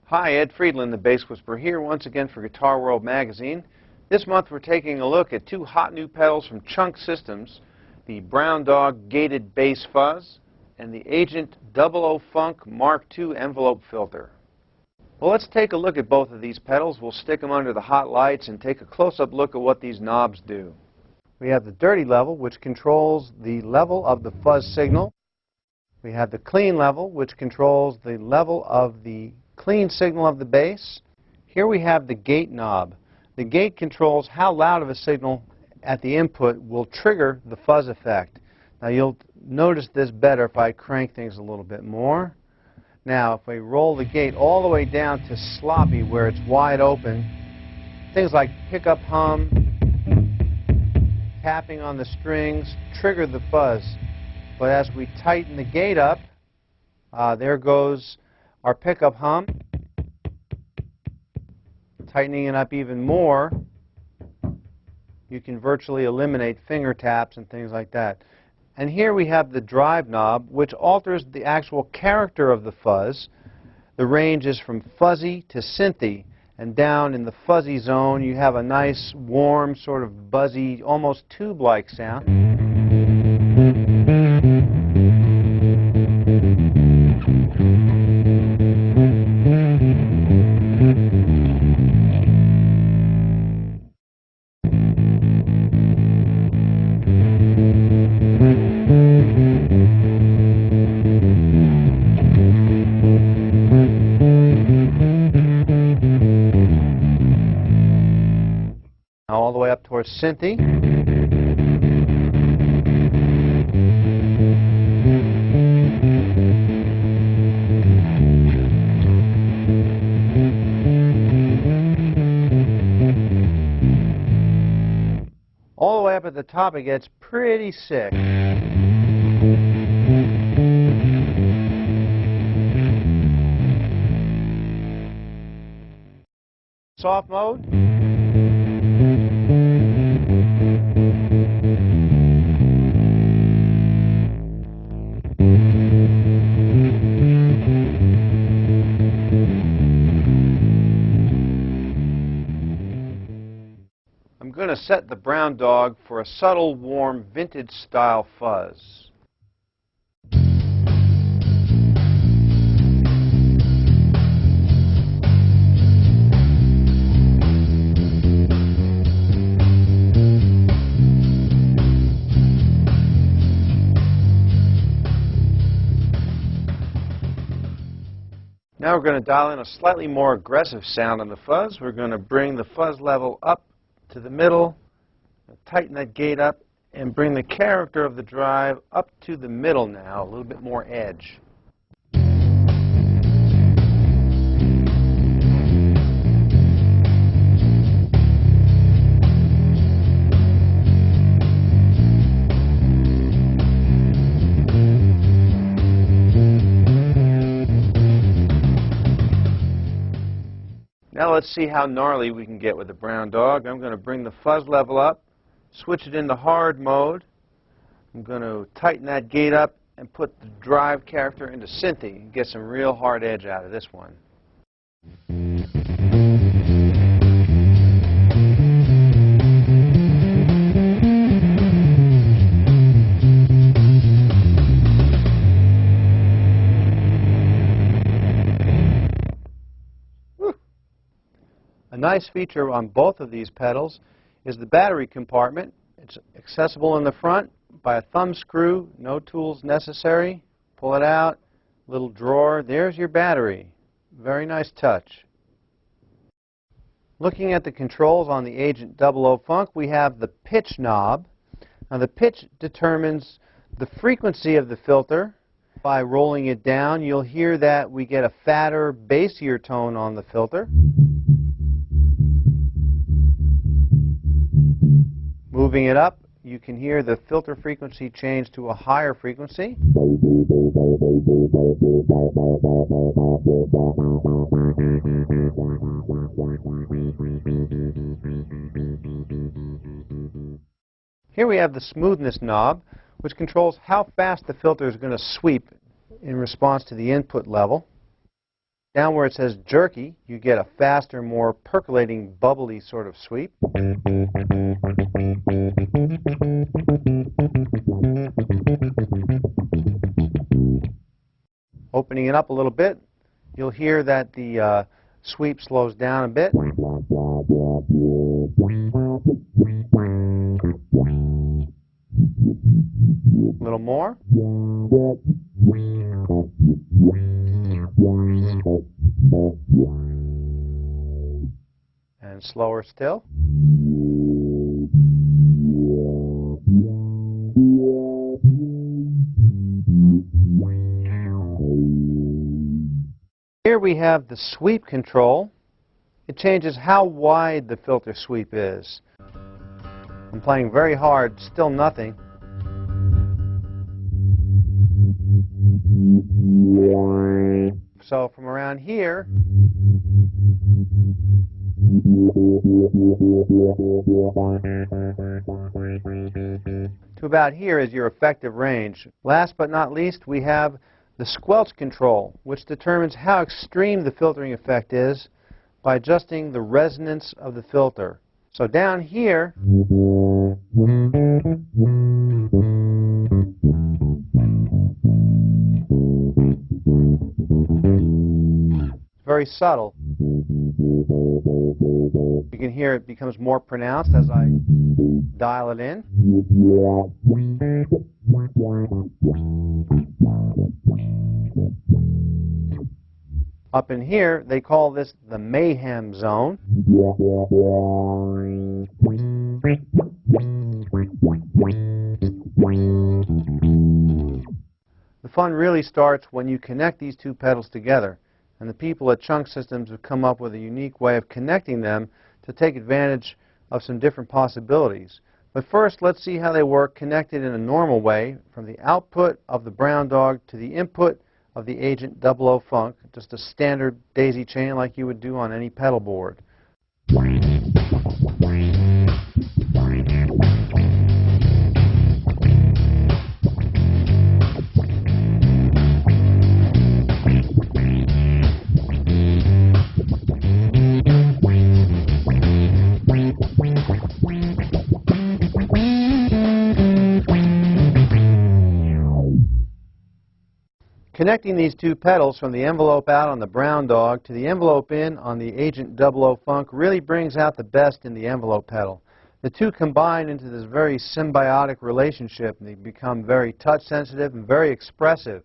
Hi, Ed Friedland, the Bass Whisperer here once again for Guitar World Magazine. This month we're taking a look at two hot new pedals from Chunk Systems, the Brown Dog Gated Bass Fuzz and the Agent 00 Funk Mark II Envelope Filter. Well, let's take a look at both of these pedals. We'll stick them under the hot lights and take a close-up look at what these knobs do. We have the dirty level, which controls the level of the fuzz signal. We have the clean level, which controls the level of the clean signal of the bass. Here we have the gate knob. The gate controls how loud of a signal at the input will trigger the fuzz effect. Now you'll notice this better if I crank things a little bit more. Now if we roll the gate all the way down to sloppy where it's wide open, things like pickup hum, tapping on the strings trigger the fuzz. But as we tighten the gate up, there goes our pickup hum. Tightening it up even more, you can virtually eliminate finger taps and things like that. And here we have the drive knob, which alters the actual character of the fuzz. The range is from fuzzy to synthy, and down in the fuzzy zone you have a nice, warm, sort of buzzy, almost tube-like sound. All the way up towards synthy. All the way up at the top it gets pretty sick. Soft mode. I'm going to set the Brown Dog for a subtle, warm, vintage-style fuzz. Now we're going to dial in a slightly more aggressive sound on the fuzz. We're going to bring the fuzz level up to the middle, tighten that gate up, and bring the character of the drive up to the middle now, a little bit more edge. Now let's see how gnarly we can get with the Brown Dog. I'm going to bring the fuzz level up, switch it into hard mode. I'm going to tighten that gate up and put the drive character into synthy and get some real hard edge out of this one. A nice feature on both of these pedals is the battery compartment. It's accessible in the front by a thumb screw, no tools necessary. Pull it out, little drawer, there's your battery. Very nice touch. Looking at the controls on the Agent 00 Funk, we have the pitch knob. Now the pitch determines the frequency of the filter. By rolling it down, you'll hear that we get a fatter, bassier tone on the filter. Moving it up, you can hear the filter frequency change to a higher frequency. Here we have the smoothness knob, which controls how fast the filter is going to sweep in response to the input level. Down where it says jerky, you get a faster, more percolating, bubbly sort of sweep. Opening it up a little bit, you'll hear that the sweep slows down a bit. A little more. And slower still. Here we have the sweep control. It changes how wide the filter sweep is. I'm playing very hard, still nothing. So from around here to about here is your effective range. Last but not least, we have the squelch control, which determines how extreme the filtering effect is by adjusting the resonance of the filter. So down here, it's very subtle. You can hear it becomes more pronounced as I dial it in. Up in here, they call this the mayhem zone. The fun really starts when you connect these two pedals together, and the people at Chunk Systems have come up with a unique way of connecting them to take advantage of some different possibilities. But first, let's see how they work connected in a normal way from the output of the Brown Dog to the input of the Agent 00 Funk, just a standard daisy chain like you would do on any pedal board. Connecting these two pedals from the envelope out on the Brown Dog to the envelope in on the Agent 00 Funk really brings out the best in the envelope pedal. The two combine into this very symbiotic relationship, and they become very touch sensitive and very expressive.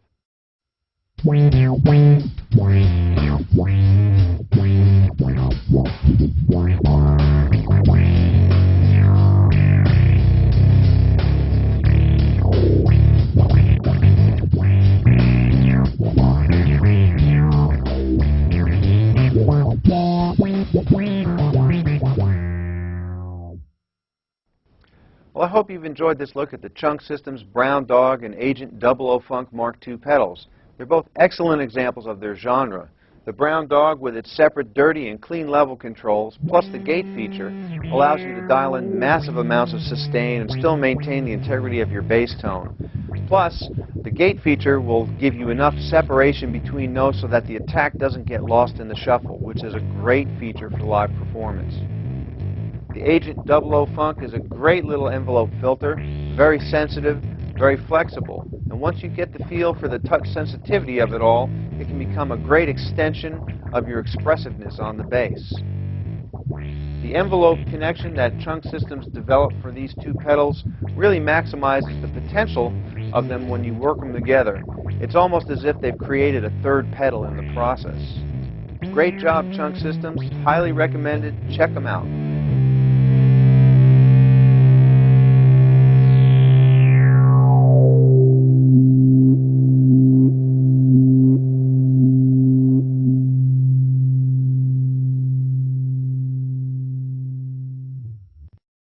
Well, I hope you've enjoyed this look at the Chunk Systems Brown Dog and Agent 00 Funk Mark II pedals. They're both excellent examples of their genre. The Brown Dog, with its separate dirty and clean level controls, plus the gate feature, allows you to dial in massive amounts of sustain and still maintain the integrity of your bass tone. Plus, the gate feature will give you enough separation between notes so that the attack doesn't get lost in the shuffle, which is a great feature for live performance. The Agent 00 Funk is a great little envelope filter, very sensitive, very flexible, and once you get the feel for the touch sensitivity of it all, it can become a great extension of your expressiveness on the bass. The envelope connection that Chunk Systems developed for these two pedals really maximizes the potential of them when you work them together. It's almost as if they've created a third pedal in the process. Great job, Chunk Systems. Highly recommended. Check them out.